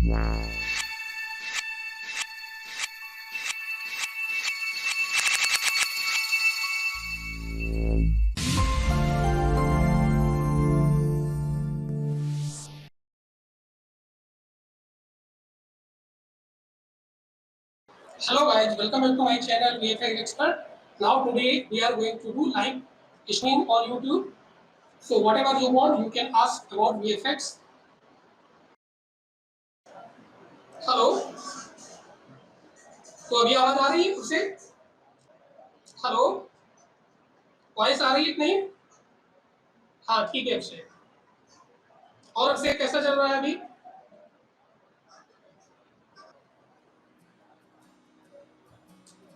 Hello guys, welcome back to my channel VFX Expert. Now today we are going to do live stream on YouTube. So whatever you want, you can ask about VFX. Hello, तो अभी आवाज आ रही है उसे? Hello, voice आ रही है कि नहीं? हाँ ठीक है अक्षय। और अक्षय कैसा चल रहा है अभी?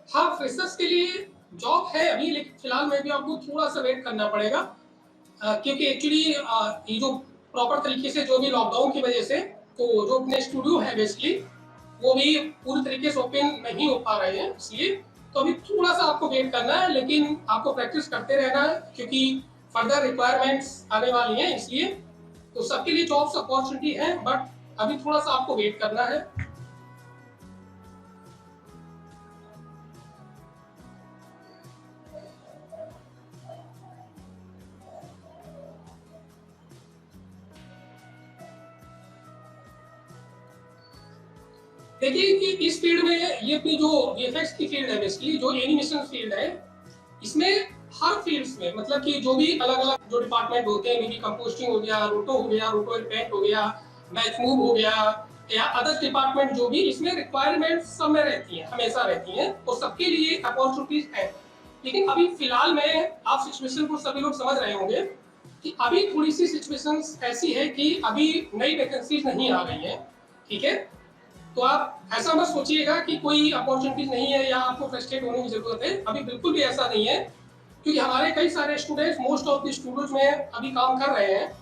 हाँ, फ्रेशर्स के लिए जॉब है अभी, लेकिन फिलहाल में भी आपको थोड़ा सा वेट करना पड़ेगा, क्योंकि एक्चुअली ये जो प्रॉपर तरीके से जो भी लॉकडाउन की वजह से तो जो अपने स्टूडियो है बेसिकली वो भी पूरी तरीके से ओपन नहीं हो पा रहे हैं, इसलिए तो अभी थोड़ा सा आपको वेट करना है, लेकिन आपको प्रैक्टिस करते रहना है क्योंकि फर्दर रिक्वायरमेंट्स आने वाली हैं, इसलिए तो सबके लिए जॉब्स अपॉर्चुनिटी है, बट अभी थोड़ा सा आपको वेट करना है। देखिए कि इस फील्ड में ये अपनी जो वीएफएक्स की फील्ड है बेसिकली जो एनिमेशन फील्ड है, इसमें हर फील्ड्स में मतलब कि जो भी अलग-अलग जो डिपार्टमेंट होते हैं, मेबी कंपोस्टिंग हो गया, रोटो एंड पेंट हो गया, मैच मूव हो गया या अदर डिपार्टमेंट जो भी इसमें रिक्वायरमेंट सब में रहती हैं, हमेशा रहती हैं और सबके लिए अपॉर्चुनिटीज है। लेकिन अभी फिलहाल में आप सिचुएशन को सभी लोग समझ रहे होंगे कि अभी थोड़ी सी सिचुएशंस ऐसी है कि अभी नई वैकेंसीज नहीं आ रही हैं, ठीक है? तो आप ऐसा मत सोचिएगा कि कोई अपॉर्चुनिटीज नहीं है या आपको फ्रस्ट्रेट होने की जरूरत है, अभी बिल्कुल भी ऐसा नहीं है, क्योंकि हमारे कई सारे students most of the students में अभी काम कर रहे हैं,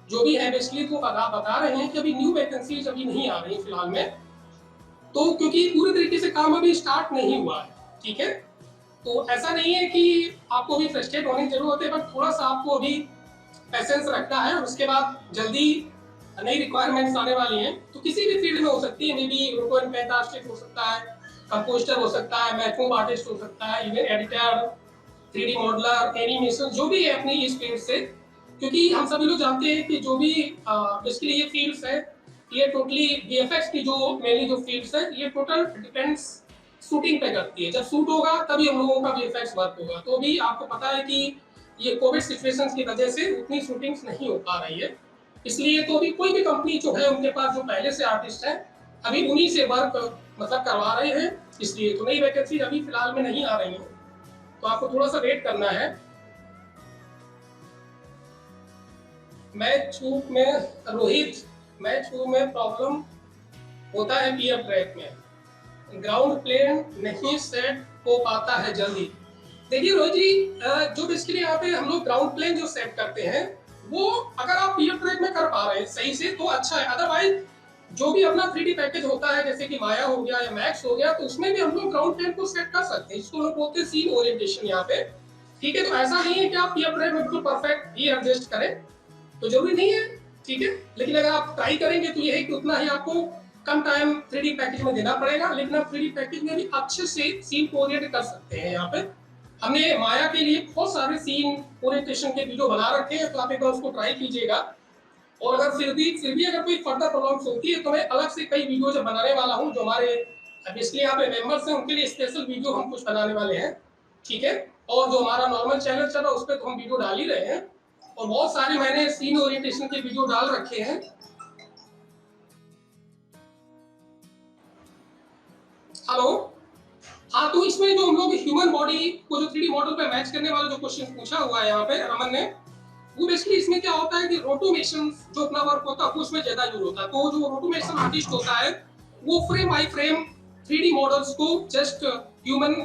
जो भी है बेसिकली तो बता रहे हैं कि अभी न्यू वैकेंसीज अभी नहीं आ रही फिलहाल में, तो क्योंकि पूरी तरीके से काम अभी स्टार्ट नहीं हुआ है, ठीक है? तो ऐसा नहीं है कि आपको भी फ्रस्ट्रेट होने की जरूरत है, बट थोड़ा सा आपको अभी पेशेंस रखना है, उसके बाद जल्दी नई रिक्वायरमेंट्स आने वाली हैं, तो किसी भी फील्ड में हो सकती है, मे बी रोटो एंड पेंट आर्टिस्ट हो सकता है, कंपोस्टर हो सकता है, मैकरूम आर्टिस्ट हो सकता है, even editor, 3D modeller, animation जो भी है अपनी इस फील्ड से, क्योंकि हम सभी लोग जानते हैं कि जो भी बेसिकली ये फील्ड्स है, ये टोटली वीएफएक्स की जो मेनली जो फील्ड्स है, ये टोटल डिपेंड्स शूटिंग पे करती है। जब शूट होगा तभी हम लोगों का वीएफएक्स वर्क होगा। तो भी आपको पता है कि ये कोविड सिचुएशंस की वजह से उतनी शूटिंग्स नहीं हो पा रही है, इसलिए तो अभी कोई भी कंपनी जो है उनके पास जो पहले से आर्टिस्ट है अभी उन्हीं से वर्क मतलब करवा रहे हैं, इसलिए तो नई वैकेंसी अभी फिलहाल में नहीं आ रही है, तो आपको थोड़ा सा वेट करना है। मैच शूट में रोहित, मैच शूट में प्रॉब्लम होता है पीएफ ट्रैक में, ग्राउंड प्लेन नहीं सेट हो पाता है जल्दी। देखिए रोहित जी, जो बेसिकली यहाँ पे हम लोग ग्राउंड प्लेन जो सेट करते हैं वो अगर आप पीएफ ट्रैक में कर पा रहे हैं सही से तो अच्छा है, अदरवाइज जो भी अपना 3D पैकेज होता है जैसे कि माया हो गया या मैक्स हो गया, तो उसमें भी हम लोग ग्राउंड प्लेन को सेट कर सकते हैं, जिसको लोग बोलते हैं सीन ओरिएंटेशन यहाँ पे, ठीक है? तो ऐसा नहीं है कि आप पीएफ ट्रैक में बिल्कुल परफेक्ट ही एडजस्ट करें, तो जरूरी नहीं है, ठीक है? लेकिन अगर आप ट्राई करेंगे तो ये है कि उतना ही आपको कम टाइम 3D पैकेज में देना पड़ेगा, लेकिन आप 3D पैकेज में भी अच्छे से सीन को ओरिएंट कर सकते हैं। यहाँ पे हमने माया के लिए बहुत सारे सीन ओरिएंटेशन के वीडियो बना रखे हैं, तो आप एक बार उसको ट्राई कीजिएगा, और अगर फिर भी अगर कोई फर्दर प्रॉब्लम्स होती है तो मैं अलग से कई वीडियो जब बनाने वाला हूँ, जो हमारे बेसिकली यहाँ पे मेंबर्स हैं उनके लिए स्पेशल वीडियो हम कुछ बनाने वाले हैं, ठीक है? और जो हमारा नॉर्मल चैनल चल रहा है उस पर तो हम वीडियो डाल ही रहे हैं, और बहुत सारे मैंने सीन ओरिएंटेशन के वीडियो डाल रखे हैं। हेलो, हाँ, तो इसमें जो हम लोग ह्यूमन बॉडी को जो 3D मॉडल पे मैच करने वाला जो क्वेश्चन पूछा हुआ है यहाँ पे रमन ने, वो बेसिकली इसमें क्या होता है कि रोटोमेशन जो अपना वर्क होता है वो उसमें ज्यादा यूज होता है, तो जो रोटोमेशन आर्टिस्ट होता है वो frame by frame 3D models को जस्ट ह्यूमन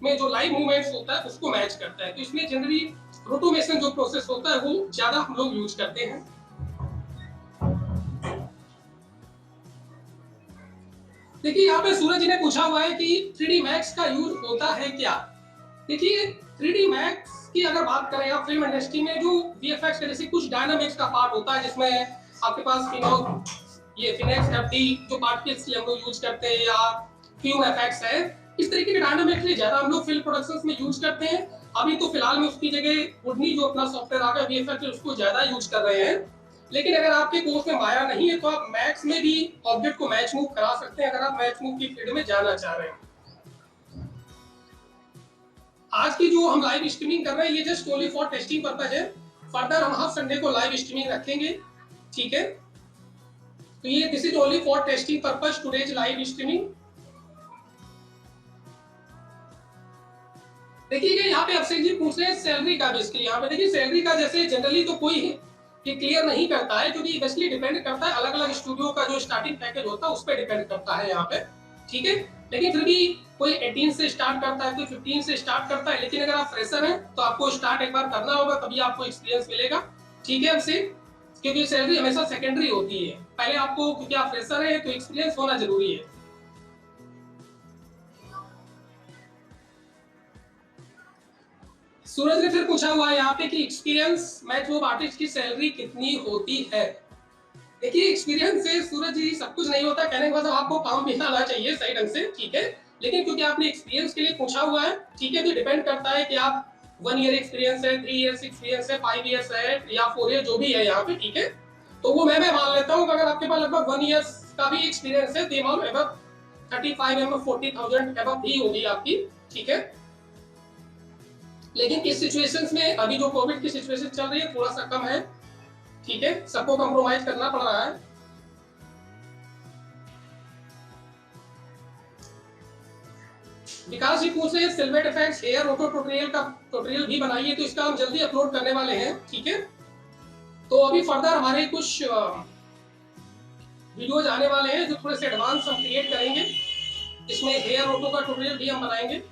में जो लाइव मूवमेंट्स होता है उसको मैच करता है, तो इसमें जनरली रोटोमेशन जो प्रोसेस होता है वो ज्यादा हम लोग यूज करते हैं। देखिए यहाँ पे सूरज जी ने पूछा हुआ है कि 3D मैक्स का यूज होता है क्या? देखिए 3D मैक्स की अगर बात करें या फिल्म इंडस्ट्री में जो वीएफएक्स का जैसे कुछ डायनामिक्स का पार्ट होता है जिसमें आपके पास ये फिनेक्स एफडी जो पार्टिकल्स हम लोग यूज करते हैं या फ्यूम एफएक्स है, इस तरीके के डायनामिक्स ज्यादा हम लोग फिल्म प्रोडक्शंस में यूज करते हैं। अभी तो फिलहाल में उसकी जगह वुडनी जो अपना सॉफ्टवेयर आ गया वीएफएक्स उसको ज्यादा यूज कर रहे हैं। लेकिन अगर आपके कोर्स में माया नहीं है तो आप मैक्स में भी ऑब्जेक्ट को मैच मूव करा सकते हैं, अगर आप मैच मूव की फील्ड में जाना चाह रहे हैं। आज की जो हम लाइव स्ट्रीमिंग कर रहे हैं ये just only for testing purpose है। फर्दर हम हर संडे को लाइव स्ट्रीमिंग रखेंगे, ठीक है। तो ये this is only for testing purpose today's live streaming. देखिए यहाँ पे अभिषेक जी पूछ रहे हैं सैलरी का बेसिकली। यहाँ पे देखिए सैलरी का जैसे जनरली तो कोई ये क्लियर नहीं करता है, क्योंकि बेसिकली डिपेंड करता है अलग अलग स्टूडियो का जो स्टार्टिंग पैकेज होता है उस पर डिपेंड करता है यहाँ पे, ठीक है। लेकिन फिर भी कोई 18 से स्टार्ट करता है, कोई 15 से स्टार्ट करता है। लेकिन अगर आप फ्रेशर हैं तो आपको स्टार्ट एक बार करना होगा, तभी आपको एक्सपीरियंस मिलेगा, ठीक है हमसे। क्योंकि सैलरी हमेशा सेकेंडरी होती है, पहले आपको, क्योंकि आप फ्रेशर हैं तो एक्सपीरियंस होना जरूरी है। सूरज ने फिर पूछा हुआ है यहाँ पे कि एक्सपीरियंस मैच वो आर्टिस्ट की सैलरी कितनी होती है। देखिए एक्सपीरियंस से सूरज जी सब कुछ नहीं होता, कहने का मतलब आपको काम भी आना चाहिए सही ढंग से, ठीक है। लेकिन क्योंकि आपने एक्सपीरियंस के लिए पूछा हुआ है, ठीक है, तो डिपेंड करता है कि आप 1 ईयर एक्सपीरियंस है, 3 ईयर्स एक्सपीरियंस है, 5 ईयर्स है या 4 ईयर जो भी है यहाँ पे, ठीक है। तो वो मैं मान लेता हूँ अगर आपके पास लगभग 1 ईयर्स का भी एक्सपीरियंस है तो अमाउंट अबव 35 एम 40,000 अबव भी होगी आपकी, ठीक है। लेकिन इस सिचुएशंस में अभी जो कोविड की सिचुएशन चल रही है थोड़ा सा कम है, ठीक है, सबको कंप्रोमाइज करना पड़ रहा है। विकास जी पूछ रहे हैं silhouette effects hair auto tutorial का ट्यूटोरियल भी बनाइए, तो इसका हम जल्दी अपलोड करने वाले हैं, ठीक है। तो अभी फर्दर हमारे कुछ वीडियोज आने वाले हैं जो थोड़े से एडवांस हम क्रिएट करेंगे, इसमें हेयर ऑटो का ट्यूटोरियल भी हम बनाएंगे।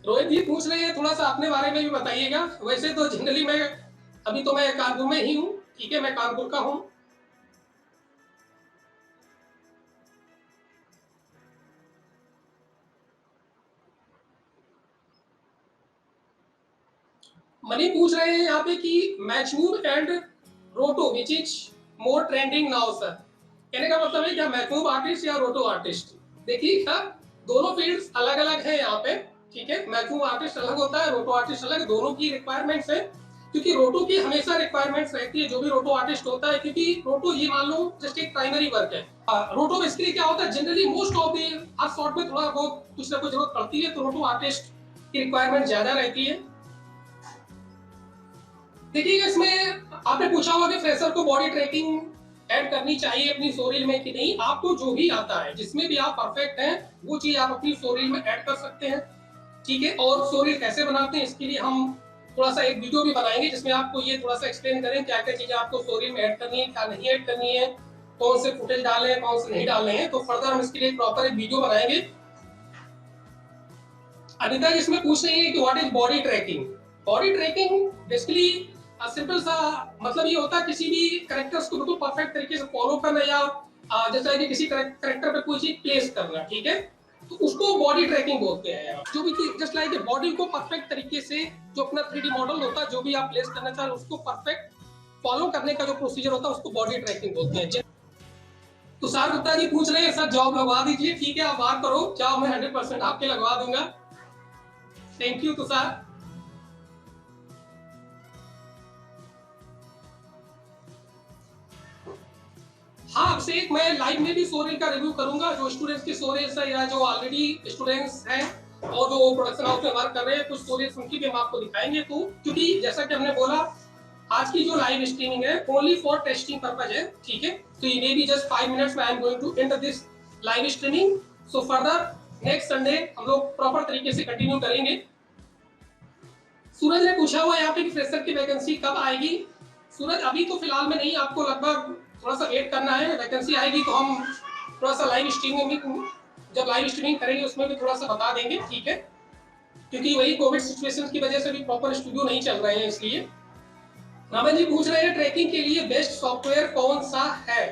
रोहित जी पूछ रहे हैं थोड़ा सा अपने बारे में भी बताइएगा। वैसे तो जनरली मैं अभी तो मैं कानपुर में ही हूँ, ठीक है, मैं कानपुर का हूँ। मनी पूछ रहे हैं यहाँ पे कि मैचमूव एंड रोटो which is more trending now sir. कहने का मतलब है क्या मैचमूव आर्टिस्ट या रोटो आर्टिस्ट। देखिए क्या दोनों फील्ड्स अलग अलग है यहाँ पे, ठीक है। मैचमूव आर्टिस्ट अलग होता है, रोटो आर्टिस्ट अलग, दोनों की रिक्वायरमेंट्स है। क्योंकि रोटो की हमेशा रिक्वायरमेंट्स रहती है जो भी रोटो आर्टिस्ट होता है, क्योंकि रोटो ये मान लो जस्ट एक प्राइमरी वर्क है। रोटो बेसिकली क्या होता है generally most of the her shot में थोड़ा बहुत कुछ ना कुछ जरूरत पड़ती है, तो रोटो आर्टिस्ट की रिक्वायरमेंट ज्यादा रहती है। देखिए इसमें आपने पूछा होगा कि फ्रेशर को बॉडी ट्रैकिंग ऐड करनी चाहिए अपनी शोरील में कि नहीं। आपको जो भी आता है जिसमें भी आप परफेक्ट हैं वो चीज आप अपनी शोरील में ऐड कर सकते हैं, ठीक है। और शोरील कैसे बनाते हैं इसके लिए हम थोड़ा सा एक वीडियो भी बनाएंगे जिसमें आपको ये थोड़ा सा एक्सप्लेन करें क्या क्या चीजें आपको शोरील में ऐड करनी है, क्या नहीं ऐड करनी है, कौन से फुटेज डालने हैं, कौन से नहीं डालने हैं। तो फर्दर हम इसके लिए प्रॉपर एक वीडियो बनाएंगे। अनिता इसमें पूछ रही है कि what is body tracking. Body tracking basically simple सा मतलब ये होता है किसी भी कैरेक्टर्स को बिल्कुल परफेक्ट तरीके से फॉलो करना, या जैसा कि किसी कैरेक्टर पे कोई चीज प्लेस करना, ठीक है, तो उसको बॉडी ट्रैकिंग बोलते हैं। जो भी जस्ट लाइक बॉडी को परफेक्ट तरीके से जो अपना 3D मॉडल होता है जो भी आप प्लेस करना चाह रहे उसको परफेक्ट फॉलो करने का जो प्रोसीजर होता है उसको बॉडी ट्रैकिंग बोलते हैं। तुषार गुप्ता जी पूछ रहे हैं सर जॉब लगवा दीजिए। ठीक है आप बात करो, जॉब मैं 100% आपके लगवा दूंगा। Thank you Tushar. हाँ अभिषेक मैं लाइव में भी शोरील का रिव्यू करूंगा, जो स्टूडेंट्स के शोरील्स है या जो ऑलरेडी स्टूडेंट्स हैं और जो प्रोडक्शन हाउस में वर्क कर रहे हैं कुछ शोरील्स उनकी भी हम आपको दिखाएंगे। तो क्योंकि जैसा कि हमने बोला आज की जो लाइव स्ट्रीमिंग है ओनली फॉर टेस्टिंग पर्पज है, ठीक है। तो ये मे बी जस्ट 5 मिनट्स में I am going to end this live streaming. So further next Sunday हम लोग प्रॉपर तरीके से कंटिन्यू करेंगे। सूरज ने पूछा हुआ यहाँ पे कि फ्रेशर की वैकेंसी कब आएगी। सूरज अभी तो फिलहाल में नहीं, आपको लगभग थोड़ा सा वेट करना है। वैकेंसी आएगी तो हम थोड़ा सा लाइव स्ट्रीमिंग में जब लाइव स्ट्रीमिंग करेंगे उसमें भी थोड़ा सा बता देंगे, ठीक है। क्योंकि वही कोविड सिचुएशन की वजह से भी प्रॉपर स्टूडियो नहीं चल रहे हैं इसलिए। रामन जी पूछ रहे हैं ट्रैकिंग के लिए बेस्ट सॉफ्टवेयर कौन सा है।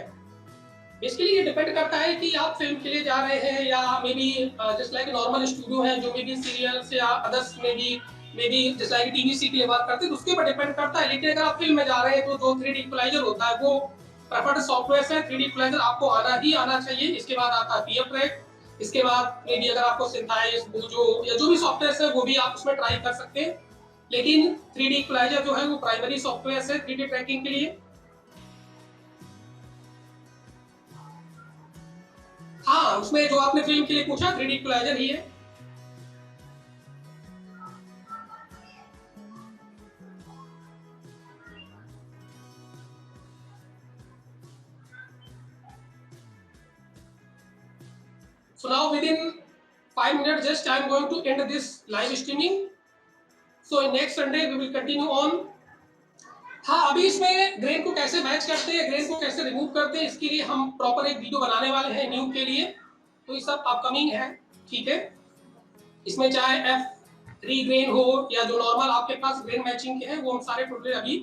बेसिकली ये डिपेंड करता है कि आप फिल्म के लिए जा रहे हैं या may be just like normal studio है जो मे बी सीरियल्स या others may be just like TVC के लिए बात करते हैं तो उसके ऊपर डिपेंड करता है। लेकिन अगर आप फिल्म में जा रहे हैं तो जो 3D इक्वलाइजर होता है वो प्रेफर्ड सॉफ्टवेयर है। 3D इक्वलाइजर आपको आना ही आना चाहिए। इसके बाद आता है पीएफ ट्रैक, इसके बाद मे बी अगर आपको सिंथाइज जो या जो भी सॉफ्टवेयर है वो भी आप उसमें ट्राई कर सकते हैं। लेकिन 3D इक्वलाइजर जो है वो प्राइमरी सॉफ्टवेयर है 3D ट्रैकिंग के लिए। हाँ, उसमें जो आपने फिल्म के लिए पूछा 3D इक्वलाइजर ही है। So now within 5 minutes just I am going to end this live streaming. So in next Sunday we will continue on. हाँ, अभी इसमें ग्रेन को कैसे मैच करते हैं, ग्रेन को कैसे रिमूव करते हैं, इसके लिए हम प्रॉपर एक वीडियो बनाने वाले हैं न्यू के लिए। तो ये सब अपकमिंग है, ठीक है। इसमें चाहे F3 ग्रेन हो या जो नॉर्मल आपके पास ग्रेन मैचिंग के हैं वो हम सारे ट्यूटोरियल अभी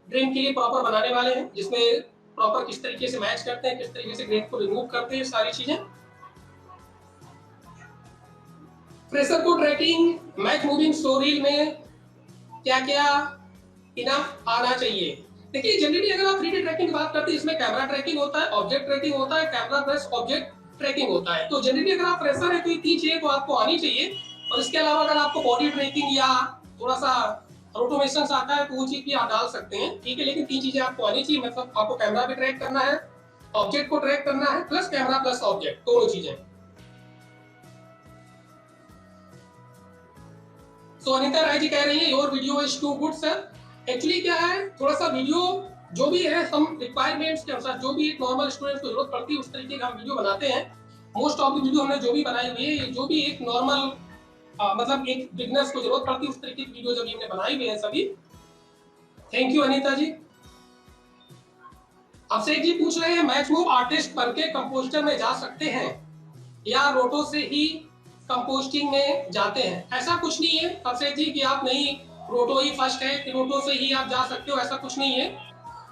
ग्रेन के लिए प्रॉपर बनाने वाले हैं, जिसमें प्रॉपर किस तरीके से मैच करते हैं, किस तरीके से ग्रेन को रिमूव करते हैं, सारी चीजें। प्रेशर को ट्रैकिंग मैच मूविंग स्टोरी में क्या क्या इनफ आना चाहिए। देखिए जनरली अगर आप 3D ट्रैकिंग की बात करते हैं इसमें कैमरा ट्रैकिंग होता है, ऑब्जेक्ट ट्रैकिंग होता है, कैमरा प्लस ऑब्जेक्ट ट्रैकिंग होता है। तो जनरली अगर आप प्रेशर है तो ये तीन चीजें तो आपको आनी चाहिए। और इसके अलावा अगर आपको बॉडी ट्रैकिंग या थोड़ा सा रोटोमेशन आता है तो वो चीज भी आप डाल सकते हैं, ठीक है। लेकिन तीन चीजें आपको आनी चाहिए, मतलब आपको कैमरा भी ट्रैक करना है, ऑब्जेक्ट को ट्रैक करना है, प्लस कैमरा प्लस ऑब्जेक्ट, दोनों चीजें। सो अनिता राय जी कह रही है your video is too good sir. Actually क्या है, थोड़ा सा वीडियो जो भी है हम रिक्वायरमेंट्स के अनुसार जो भी एक नॉर्मल स्टूडेंट को जरूरत पड़ती है उस तरीके का हम वीडियो बनाते हैं। मोस्ट ऑफ द वीडियो हमने जो भी बनाई हुई है, जो भी एक नॉर्मल मतलब एक बिगनर्स को जरूरत पड़ती है उस तरीके की वीडियो जब हमने बनाई हुई है सभी। थैंक यू अनिता जी। अभिषेक जी पूछ रहे हैं मैच मूव आर्टिस्ट बनके कंपोस्टर में जा सकते हैं या रोटो से ही कंपोस्टिंग में जाते हैं। ऐसा कुछ नहीं है अभिषेक जी कि आप नहीं रोटो ही फर्स्ट है कि रोटो से ही आप जा सकते हो, ऐसा कुछ नहीं है।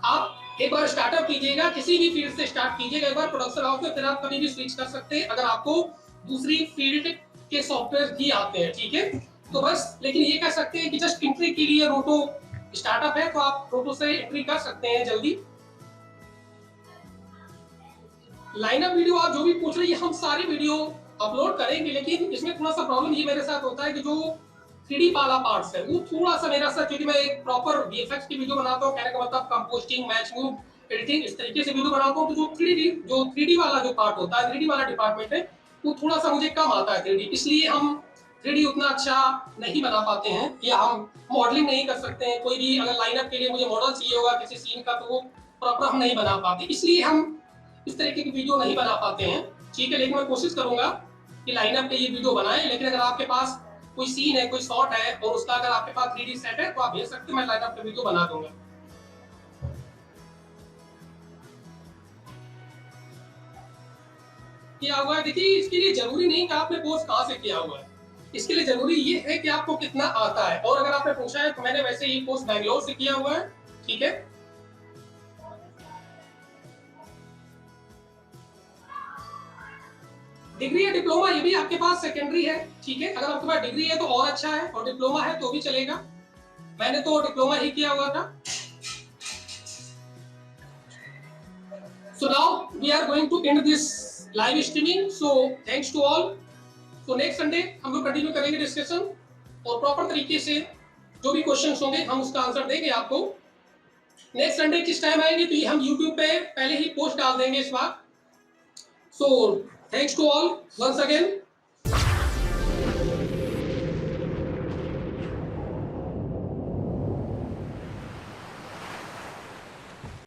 आप एक बार स्टार्टअप कीजिएगा, किसी भी फील्ड से स्टार्ट कीजिएगा एक बार प्रोडक्शन हाउस में, फिर आप कभी भी स्विच कर सकते हैं अगर आपको दूसरी फील्ड के सॉफ्टवेयर भी आते हैं, ठीक है। तो बस लेकिन ये कह सकते हैं कि जस्ट एंट्री के लिए रोटो स्टार्टअप है तो आप रोटो से एंट्री कर सकते हैं जल्दी। लाइनअप वीडियो आप जो भी पूछ रहे हैं हम सारी वीडियो अपलोड करेंगे, लेकिन इसमें थोड़ा सा प्रॉब्लम ये मेरे साथ होता है कि जो 3D वाला पार्ट्स है वो थोड़ा सा मेरा साथ, क्योंकि मैं एक प्रॉपर VFX की वीडियो बनाता हूँ, कहने का मतलब कंपोस्टिंग मैच मूव एडिटिंग इस तरीके से वीडियो बनाता हूँ, तो जो 3D वाला जो पार्ट होता है 3D वाला डिपार्टमेंट है वो थोड़ा सा मुझे कम आता है 3D, इसलिए हम 3D उतना अच्छा नहीं बना पाते हैं या हम मॉडलिंग नहीं कर सकते हैं। कोई भी अगर लाइनअप के लिए मुझे मॉडल चाहिए होगा किसी सीन का तो वो प्रॉपर हम नहीं बना पाते, इसलिए हम इस तरीके की वीडियो नहीं बना पाते हैं, ठीक है। लेकिन मैं कोशिश करूंगा कि लाइनअप के ये वीडियो बनाएं। लेकिन अगर आपके पास कोई सीन है, कोई शॉट है और उसका अगर आपके पास 3D सेट है तो आप भेज सकते हैं, मैं लाइनअप पे वीडियो बना दूंगा। किया हुआ है, देखिए इसके लिए जरूरी नहीं कि आपने कोर्स कहाँ से किया हुआ है, इसके लिए जरूरी ये है कि आपको कितना आता है। और अगर आपने पूछा है तो मैंने वैसे ये कोर्स बैंगलोर से किया हुआ है, ठीक है। डिग्री या डिप्लोमा ये भी आपके पास सेकेंडरी है, ठीक है। अगर आपके पास डिग्री है तो और अच्छा है और डिप्लोमा है तो भी चलेगा। मैंने तो डिप्लोमा ही किया हुआ था। So now we are going to end this live streaming. So thanks to all. So next Sunday हम लोग कंटिन्यू करेंगे डिस्कशन और प्रॉपर तरीके से जो भी क्वेश्चंस होंगे हम उसका आंसर देंगे आपको। नेक्स्ट संडे किस टाइम आएंगे तो ये हम YouTube पे पहले ही पोस्ट डाल देंगे इस बार। So thanks to all once again.